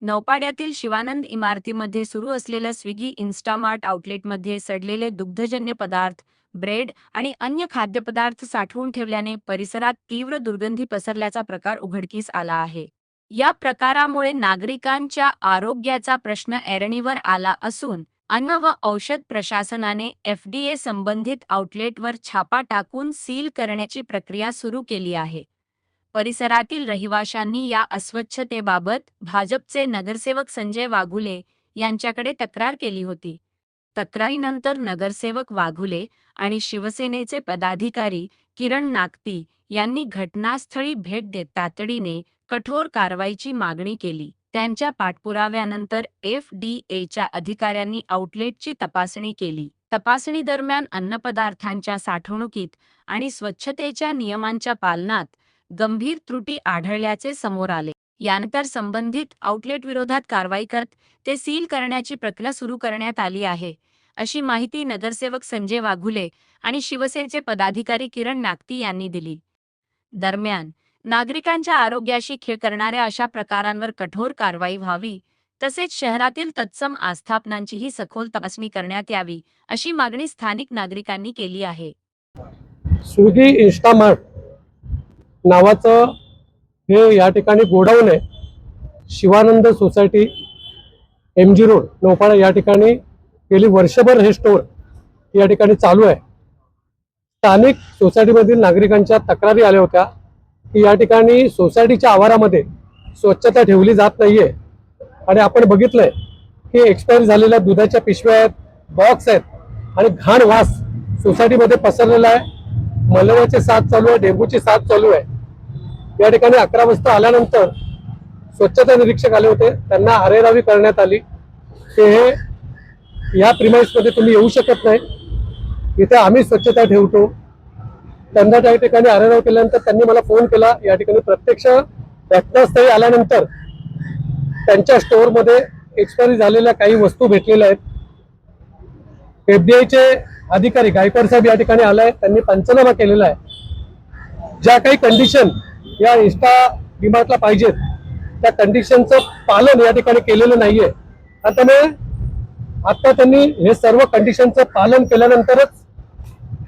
नौपाड्यातील शिवानंद इमारतीमध्ये सुरू असलेल्या स्विगी इन्स्टामार्ट आउटलेटमध्ये सडलेले दुग्धजन्य पदार्थ, ब्रेड आणि अन्य खाद्यपदार्थ साठवून ठेवल्याने परिसरात तीव्र दुर्गंधी पसरल्याचा प्रकार उघडकीस आला आहे. या प्रकारामुळे नागरिकांच्या आरोग्याचा प्रश्न ऐरणीवर आला असून अन्न व औषध प्रशासनाने FDA संबंधित आउटलेटवर छापा टाकून सील करण्याची प्रक्रिया सुरू केली आहे. परिसरातील रहिवाशांनी या अस्वच्छतेबाबत भाजपचे नगरसेवक संजय वाघुले यांच्याकडे तक्रार केली होती. तक्रारीनंतर नगरसेवक वाघुले आणि शिवसेनेचे पदाधिकारी किरण नागती यांनी घटनास्थळी भेट देत तातडीने कठोर कारवाईची मागणी केली. त्यांच्या पाठपुराव्यानंतर FDAच्या अधिकाऱ्यांनी आउटलेटची तपासणी केली. तपासणी दरम्यान अन्नपदार्थांच्या साठवणुकीत आणि स्वच्छतेच्या नियमांच्या पालनात गंभीर त्रुटी आढळल्याचे समोर आले. यानंतर संबंधित आउटलेट विरोधात कारवाई करत ते सील करण्याची प्रक्रिया सुरू करण्यात आली आहे, अशी माहिती नगरसेवक संजय वाघुले आणि शिवसेनेचे पदाधिकारी किरण नागती यांनी दिली. दरम्यान नागरिकांच्या आरोग्याशी खेळ करणाऱ्या अशा प्रकारांवर कठोर कारवाई व्हावी, तसेच शहरातील तत्सम आस्थापनांचीही सखोल तपासणी करण्यात यावी, अशी मागणी स्थानिक नागरिकांनी केली आहे. स्विगी इन्स्टामार्ट नावाचं हे या ठिकाणी गोडाऊन आहे. Shivanand society MG road Naupada या ठिकाणी गेली वर्षभर हे स्टोअर या ठिकाणी चालू आहे. स्थानिक सोसायटीमधील नागरिकांच्या तक्रारी आल्या होत्या की या ठिकाणी सोसायटीच्या आवारामध्ये स्वच्छता ठेवली जात नाहीये आणि आपण बघितलंय की एक्सपायर झालेल्या दुधाच्या पिशव्या आहेत, बॉक्स आहेत आणि घाण वास सोसायटीमध्ये पसरलेला आहे. मलेरियाची साथ चालू आहे, डेंग्यूची साथ चालू आहे. या ठिकाणी 11 वाजता आल्यानंतर स्वच्छता निरीक्षक आले होते, त्यांना अरेरावी करण्यात आली की हे या प्रिमाइसमध्ये तुम्ही येऊ शकत नाही, इथे आम्ही स्वच्छता ठेवतो. त्यांना त्या ठिकाणी अरेराव केल्यानंतर त्यांनी मला फोन केला. या ठिकाणी प्रत्यक्ष घटनास्थळी आल्यानंतर त्यांच्या स्टोअरमध्ये एक्सपायरी झालेल्या काही वस्तू भेटलेल्या आहेत. FDAचे अधिकारी गायकवाड साहेब या ठिकाणी आलाय, त्यांनी पंचनामा केलेला आहे. ज्या काही कंडिशन या इन्स्टा डीमार्टला पाहिजेत त्या कंडिशनचं पालन या ठिकाणी केलेलं नाहीये. आणि त्यामुळे आता त्यांनी हे सर्व कंडिशनचं पालन केल्यानंतरच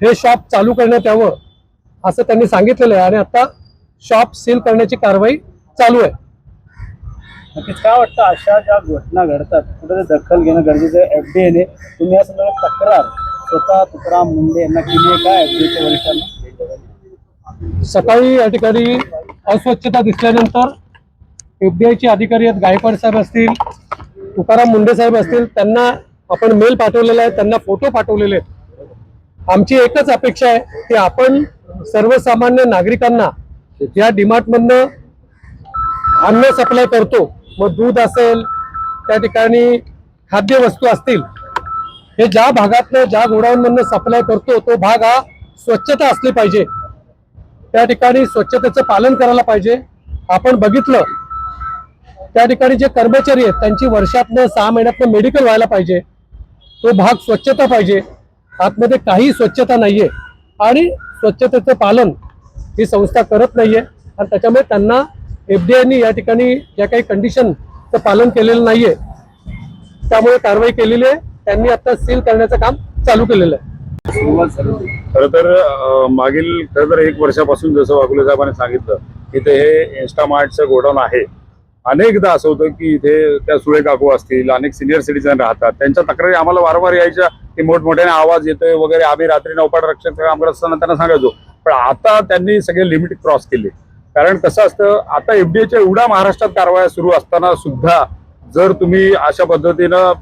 हे शॉप चालू करण्यात यावं असं त्यांनी सांगितलेलं आहे आणि आता शॉप सील करण्याची कारवाई चालू आहे. नक्कीच काय वाटतं, अशा ज्या घटना घडतात कुठे दखल घेणं गरजेचं आहे FDAने? तुम्ही या संदर्भात तक्रार स्वतः तुकाराम मुंडे यांना केली आहे का FDAच्या वरिष्ठांना? सकाळी या ठिकाणी अस्वच्छता दिसल्यानंतर FDAचे अधिकारी आहेत, गायकवाड साहेब असतील, तुकाराम मुंडे साहेब असतील, त्यांना आपण मेल पाठवलेला आहे, त्यांना फोटो पाठवलेले आहेत. आमची एकच अपेक्षा आहे की आपण सर्वसामान्य नागरिकांना या डीमार्टमधनं अन्न सप्लाय करतो, मग दूध असेल, त्या ठिकाणी खाद्यवस्तू असतील, हे ज्या भागातनं ज्या गोडाऊनमधनं सप्लाय करतो तो भाग हा स्वच्छता असली पाहिजे. त्या ठिकाणी स्वच्छतेचं पालन करायला पाहिजे. आपण बघितलं त्या ठिकाणी जे कर्मचारी आहेत त्यांची वर्षातनं 6 महिन्यातनं मेडिकल व्हायला पाहिजे. तो भाग स्वच्छता पाहिजे. आतमध्ये काही स्वच्छता नाहीये आणि स्वच्छतेचं पालन ही संस्था करत नाहीये आणि त्याच्यामुळे त्यांना FDAने या ठिकाणी ज्या काही कंडिशनचं पालन केलेलं नाहीये त्यामुळे कारवाई केलेली आहे. त्यांनी आता सील करण्याचं काम चालू केलेलं आहे. खरं तर मागील 1 वर्षापासून जसं वाघुले साहेबांनी सांगितलं इथे हे इन्स्टामार्टचं गोडाऊन आहे. अनेकदा असं होतं की इथे त्या सुळे काकू असतील, अनेक सिनियर सिटीजन राहतात, त्यांच्या तक्रारी आम्हाला वारंवार यायच्या की मोठमोठ्याने आवाज येतोय वगैरे. आम्ही रात्री नौपाडा रक्षक काम करत असताना त्यांना सांगायचो, पण आता त्यांनी सगळे लिमिट क्रॉस केले. कारण कसं असतं, आता FDAच्या एवढ्या महाराष्ट्रात कारवाया सुरू असताना सुद्धा जर तुम्ही अशा पद्धतीनं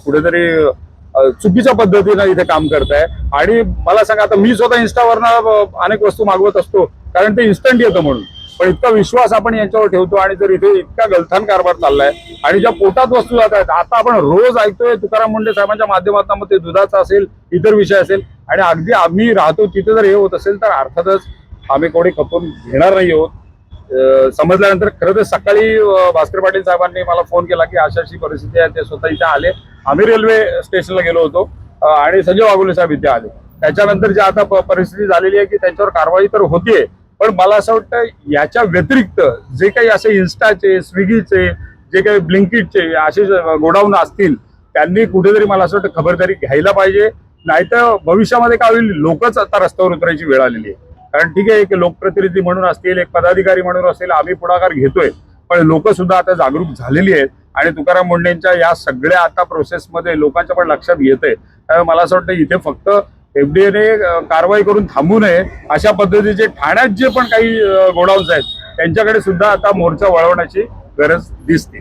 कुठेतरी चुकीच्या पद्धतीनं इथे काम करताय. आणि मला सांगा, आता मी स्वतः इन्स्टावरनं अनेक वस्तू मागवत असतो कारण ते इन्स्टंट येतं म्हणून, पण इतका विश्वास आपण यांच्यावर ठेवतो आणि जर इथे इतका गलथान कारभार चाललाय आणि ज्या पोटात वस्तू जात आहेत, आता आपण रोज ऐकतोय तुकाराम मुंडे साहेबांच्या माध्यमातून, मग ते दुधाचा असेल, इतर विषय असेल, आणि अगदी आम्ही राहतो तिथे जर हे होत असेल तर अर्थातच आम्ही कोणी खपून घेणार नाही आहोत. समजल्यानंतर खरं तर सकाळी भास्कर पाटील साहेबांनी मला फोन केला की अशी परिस्थिती आहे, ते स्वतः इथे आले. आम्ही रेल्वे स्टेशनला गेलो होतो आणि संजय वाघुले साहेब इथे आले. त्याच्यानंतर जी आता परिस्थिती झालेली आहे की त्यांच्यावर कारवाई तर होतीये, पण मला असं वाटतं याच्या व्यतिरिक्त जे काही असे इन्स्टाचे, स्विगीचे जे काही ब्लिंकिटचे असे गोडाऊन असतील त्यांनी कुठेतरी मला असं वाटतं खबरदारी घ्यायला पाहिजे. नाहीतर भविष्यामध्ये काय होईल, लोकच आता रस्त्यावर उतरायची वेळ आलेली आहे. कारण ठीक आहे, एक लोकप्रतिनिधी म्हणून असतील, एक पदाधिकारी म्हणून असतील, आम्ही पुढाकार घेतोय, पण लोक सुद्धा आता जागरूक झालेली आहेत आणि तुकाराम मुंढेंच्या या सगळ्या आता प्रोसेसमध्ये लोकांच्या पण लक्षात येते. त्यामुळे मला असं वाटतं इथे फक्त एफडीएने कारवाई करून थांबू नये, अशा पद्धतीचे ठाण्यात जे पण काही गोडाऊन्स आहेत त्यांच्याकडे सुद्धा आता मोर्चा वळवण्याची गरज दिसते.